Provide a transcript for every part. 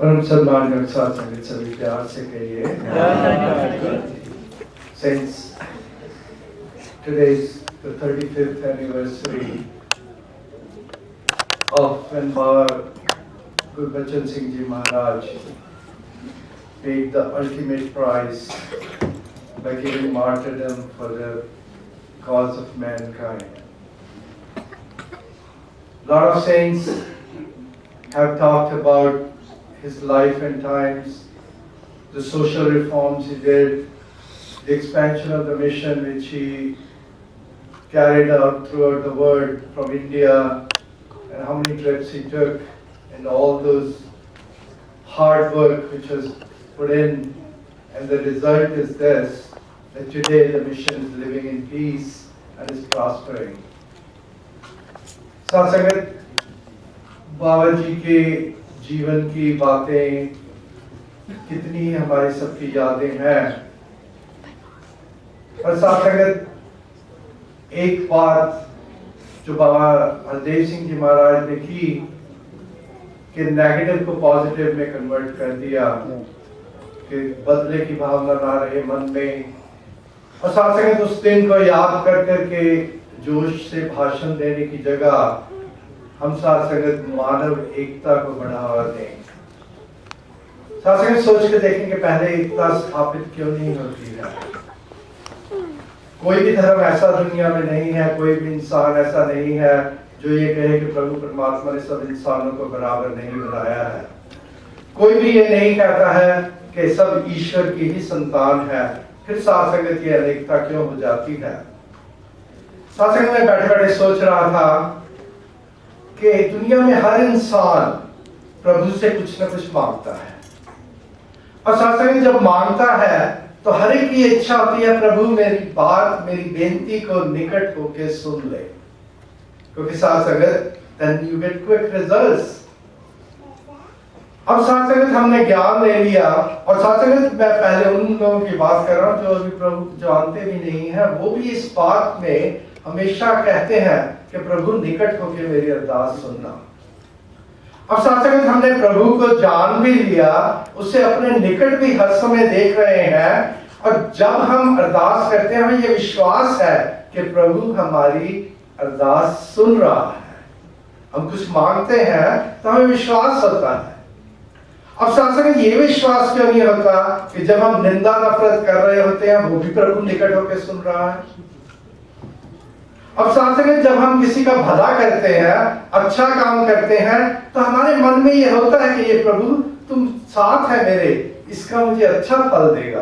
परम सम्मानजनक साथ संगत सभी प्यार से कहिए। Since today is the 35th anniversary of when Baba Gurbachan Singh Ji Maharaj paid the ultimate price by giving martyrdom for the cause of mankind. A lot of saints have talked about his life and times, the social reforms he did, the expansion of the mission which he carried out throughout the world from India, and how many trips he took, and all those hard work which was put in, and the result is this, that today the mission is living in peace and is prospering. Satsangat, बाबा जी के जीवन की बातें कितनी हमारे सबकी यादें हैं, और साथ संगत एक बात जो बाबा हरदेव सिंह जी महाराज ने की कि नेगेटिव को पॉजिटिव में कन्वर्ट कर दिया, कि बदले की भावना ना रहे मन में, और साथ संगत उस दिन को याद कर करके जोश से भाषण देने की जगह हम साथ संगत मानव एकता को बढ़ावा दें। साथ संगत सोच के देखें कि पहले एकता स्थापित क्यों नहीं होती है। कोई भी धर्म ऐसा दुनिया में नहीं है, कोई भी इंसान ऐसा नहीं है जो ये कहे कि प्रभु परमात्मा ने सब इंसानों को बराबर नहीं बनाया है। कोई भी ये नहीं कहता है कि सब ईश्वर की ही संतान है। फिर साथ संगत ये अनेकता क्यों हो जाती है। साथ संगत में बैठे बैठे सोच रहा था कि दुनिया में हर इंसान प्रभु से कुछ न कुछ मांगता है, और साथ संगत जब मांगता है तो हर एक की इच्छा होती है प्रभु मेरी बात, मेरी बेनती को निकट होके सुन ले, क्योंकि साथ संगत then you get quick results। अब साथ संगत हमने ज्ञान ले लिया, और साथ संगत मैं पहले उन लोगों की बात कर रहा हूँ जो अभी प्रभु जानते भी नहीं है, वो भी इस बात में हमेशा कहते हैं कि प्रभु निकट होके मेरी अरदास सुनना। अब साथ संगत हमने प्रभु को जान भी लिया, उसे अपने निकट भी हर समय देख रहे हैं, और जब हम अरदास करते हैं हमें यह विश्वास है कि प्रभु हमारी अरदास सुन रहा है। हम कुछ मांगते हैं तो हमें विश्वास होता है। अब साथ संगत ये विश्वास क्यों नहीं होता कि जब हम निंदा नफरत कर रहे होते हैं वो भी प्रभु निकट होकर सुन रहा है। अब साथ संगत जब हम किसी का भला करते हैं, अच्छा काम करते हैं, तो हमारे मन में ये होता है कि ये प्रभु तुम साथ है मेरे, इसका मुझे अच्छा फल देगा।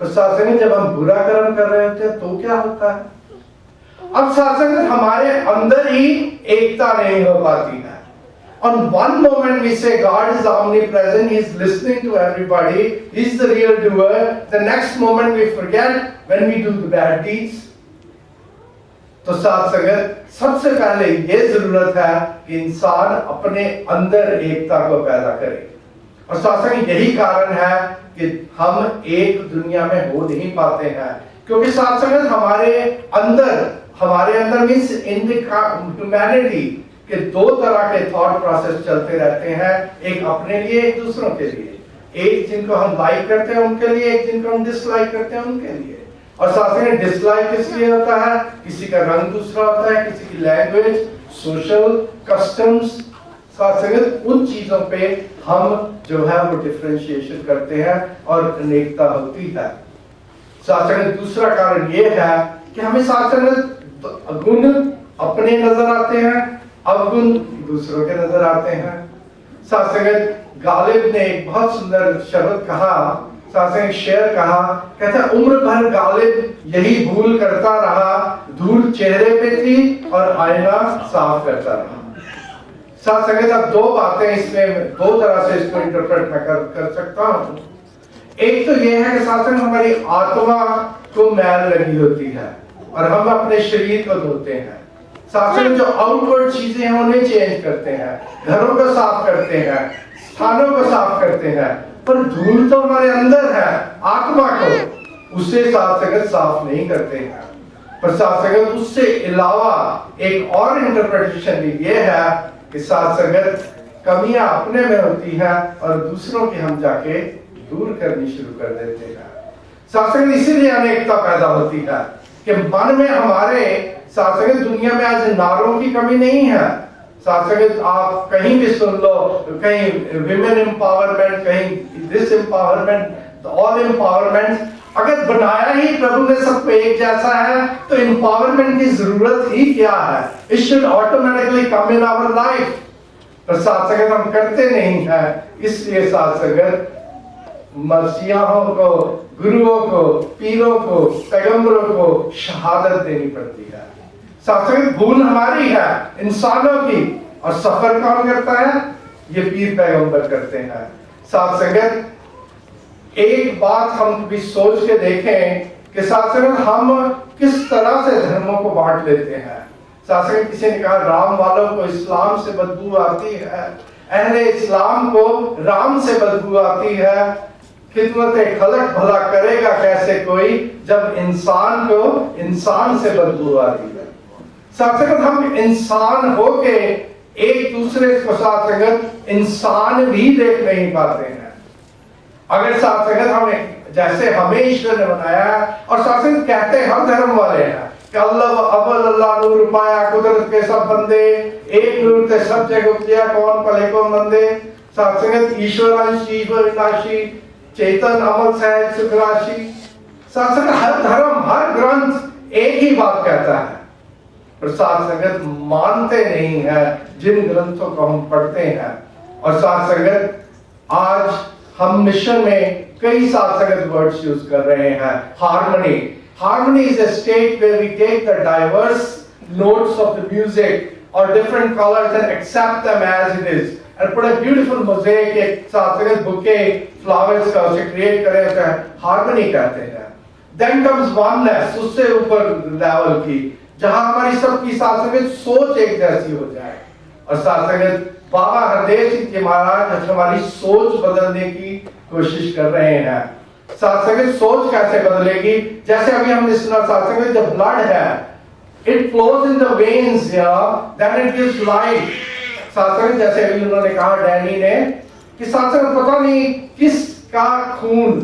तो साथ संगत जब हम बुरा कर्म कर रहे होते हैं तो क्या होता है। अब साथ संगत हमारे अंदर ही एकता नहीं हो पाती है। On one moment we say God is omnipresent, He is listening to everybody, He is the real doer. The next moment we forget when we do the bad deeds. तो साथ संगत सबसे पहले ये जरूरत है कि इंसान अपने अंदर एकता को पैदा करे, और साथ संगत यही कारण है कि हम एक दुनिया में हो नहीं पाते हैं, क्योंकि साथ संगत हमारे अंदर मीन्स इन द ह्यूमैनिटी के दो तरह के थॉट प्रोसेस चलते रहते हैं, एक अपने लिए एक दूसरों के लिए, एक जिनको हम लाइक करते हैं उनके लिए, एक जिनको हम डिसलाइक करते हैं उनके लिए। और साथ में डिसलाइक किस लिए होता है, किसी का रंग दूसरा होता है, किसी की लैंग्वेज, सोशल कस्टम्स, साथ संगत उन चीजों पे हम जो है वो डिफरेंशिएशन करते हैं और अनेकता होती है। साथ संगत दूसरा कारण ये है कि हमें साथ संगत गुण अपने नजर आते हैं, अवगुण दूसरों के नजर आते हैं। साथ संगत गालिब ने एक बहुत सुंदर शब्द कहा, साथ संगत शेर कहा, कहता उम्र भर गालिब यही भूल करता रहा, धूल चेहरे पे थी और आईना साफ करता रहा। साथ संगत अब दो बातें इसमें, दो तरह से इसको इंटरप्रेट मैं कर सकता हूँ। एक तो ये है कि साथ संगत हमारी आत्मा को मैल लगी होती है और हम अपने शरीर को धोते हैं। साथ संगत जो आउटवर्ड चीजें हैं उन्हें चेंज करते हैं, घरों को साफ करते हैं, स्थानों को साफ करते हैं, पर धूल तो हमारे अंदर है, आत्मा को उसे साथ संगत साफ नहीं करते हैं। पर साथ संगत उससे अलावा एक और इंटरप्रिटेशन भी ये है कि साथ संगत कमियां अपने में होती हैं और दूसरों की हम जाके दूर करनी शुरू कर देते हैं। साथ संगत इसीलिए अनेकता पैदा होती है कि मन में हमारे साथ संगत दुनिया में आज नारों की कमी नहीं है। साथ संगत आप कहीं भी सुन लो, कहीं विमेन एम्पावरमेंट, कहीं दिस एम्पावरमेंट, ऑल एम्पावरमेंट। अगर बनाया ही प्रभु ने सबको एक जैसा है तो एम्पावरमेंट की जरूरत ही क्या है? It should automatically come in our life. पर साथ संगत हम करते नहीं है, इसलिए साथ संगत मसीहों को, गुरुओं को, पीरों को, पैगंबरों को शहादत देनी पड़ती है। साथ संगत भूल हमारी है, इंसानों की, और सफर कौन करता है? ये पीर पैगंबर करते हैं। साथ संगत एक बात हम भी सोच के देखें कि साथ संगत हम किस तरह से धर्मों को बांट लेते हैं। साथ संगत किसी ने कहा राम वालों को इस्लाम से बदबू आती है, अहले इस्लाम को राम से बदबू आती है। खिदमत खलक भला करेगा कैसे कोई जब इंसान को इंसान से बदबू आती है। साथ संगत हम इंसान होके एक दूसरे को साथ संगत इंसान भी देख नहीं पाते हैं। अगर साथ संगत हमें जैसे हमें ईश्वर ने बनाया और साथ संगत कहते हैं हम धर्म वाले हैं कि अल्लाह नूर पाया कुदरत के सब बंदे, एक नूर ते सब जग उपजिया कौन भले को मंदे। साथ संगत ईश्वर अंश ईश्वर विनाशी चेतन अमल सहज सुख राशि। साथ संगत हर धर्म हर ग्रंथ एक ही बात कहता है, पर साथ संगत मानते नहीं है जिन ग्रंथों को हम पढ़ते हैं। और साथ संगत आज हम मिशन में कई साथ संगत वर्ड्स यूज कर रहे हैं। Harmony, harmony is a state where we take the diverse notes of the music और different colours and accept them as it is and put a beautiful mosaic एक साथ संगत बुके फ्लावर्स का उसे create करें, उसे हार्मनी कहते हैं। Then comes oneness, उससे ऊपर लेवल की जहां हमारी सबकी साथ संगत सोच एक जैसी हो जाए। और साथ संगत बाबा हरदेव सिंह जी महाराज हमारी सोच बदलने की कोशिश कर रहे हैं। साथ संगत सोच कैसे बदलेगी? जैसे अभी हमने सुना साथ संगत जब ब्लड है it flows in the veins, then it gives life। साथ संगत जैसे अभी उन्होंने कहा डैनी ने कि साथ संगत पता नहीं किसका खून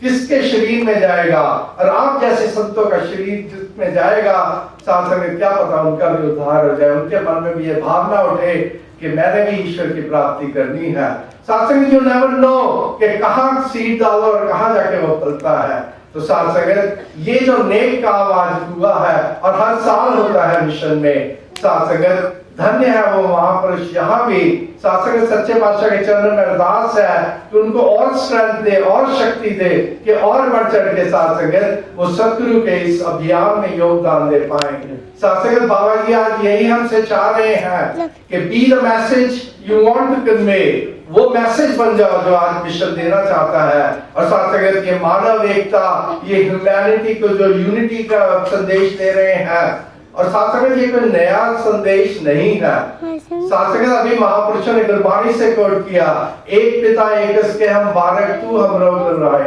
किसके शरीर में जाएगा, और आप जैसे संतों का शरीर जिसमें जाएगा साथ संगत क्या पता उनका भी उद्धार हो जाए, उनके मन में भी ये भावना उठे कि मैंने भी ईश्वर की प्राप्ति करनी है। साथ संगत यू नेवर नो कि कहां सीड डालो और कहां जाके वो फलता है। तो साथ संगत ये जो नेक का आवाज हुआ है और हर साल होता है मिशन में, साथ संगत धन्य है वो महापुरुष। यहाँ भी साथ संगत सच्चे पातशाह के चरणों में अरदास है कि उनको और स्ट्रेंथ दे और शक्ति दे कि और बढ़ चढ़ के साथ संगत वो सतगुरु के इस अभियान में योगदान दे पाएंगे। साथ संगत बाबा जी आज यही हमसे चाह रहे हैं कि be the message you want to convey, वो मैसेज बन जाओ जो आज मिशन देना चाहता है। और साथ संगत ये मानव एकता, ये ह्यूमैनिटी को जो यूनिटी का संदेश दे रहे हैं, और साथ संगत ये कोई नया संदेश नहीं है। साथ संगत अभी महापुरुषों ने गुरबाणी से कोट किया, एक पिता एक इसके हम बालक तू हम रोग राय,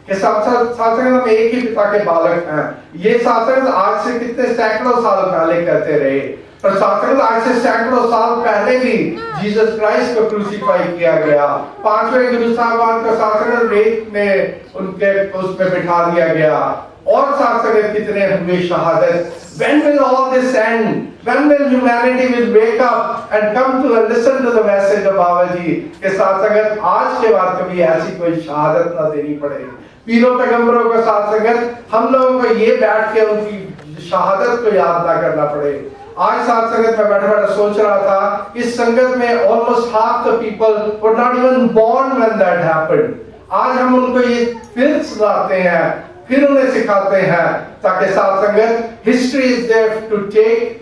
कि साथ संगत हम एक ही पिता के बालक हैं। ये साथ संगत आज से कितने सैकड़ों साल पहले कहते रहे, पर साथ संगत आज से सैकड़ों साल पहले भी जीसस क्राइस्ट को क्रूसिफाई किया गया। पांचवें गुरु साहब को साथ संगत रेत में उनके उसमें बिठा दिया गया, और साथ संगत कितने हुए शहादत। When will all this end? When will humanity will wake up and come to listen to the message of बाबा जी? के साथ संगत आज के बाद कभी ऐसी कोई शहादत ना देनी पड़े। पीरों पैगंबरों के साथ संगत हम लोगों को ये बैठ के उनकी शहादत को याद ना करना पड़े। आज साथ संगत में बैठा बैठा सोच रहा था, इस संगत में almost half the people were not even born when that happened। आज हम उनको ये फिर सुनाते हैं, फिर उन्हें सिखाते हैं, ताकि साथ संगत history is there to take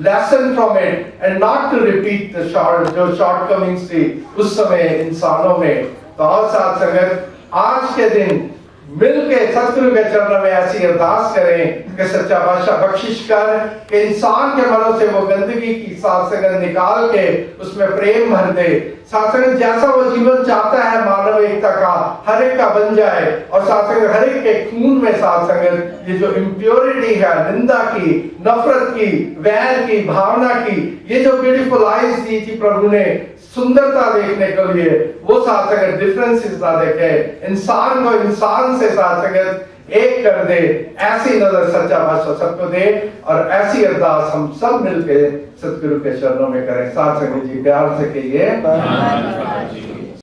lesson from it and not to repeat the shortcomings थी उस समय इंसानों में। तो और साथ संगत आज के दिन मिलके सतगुरु के चरणों में ऐसी अरदास करें कि सच्चा बादशाह बख्शिश कर कि इंसान के मनों से वो गंदगी की साथ संगत निकाल के उसमें प्रेम भर दे। साथ संगत जैसा वो जीवन चाहता है मानव एकता का हर एक का बन जाए, और साथ संगत हर एक के खून में साथ संगत ये जो इम्प्योरिटी है, निंदा की, नफरत की, वैर की, भावना की, ये जो ब्यूटीफुल आइज दी थी प्रभु ने सुंदरता देखने के लिए वो साथ संगत डिफरेंसेस ना देखे, इंसान को इंसान से साथ संगत एक कर दे, ऐसी नजर सच्चा बादशाह सबको दे। और ऐसी अरदास हम सब मिलके सतगुरु के चरणों में करें। साथ संगत जी प्यार से कहिए।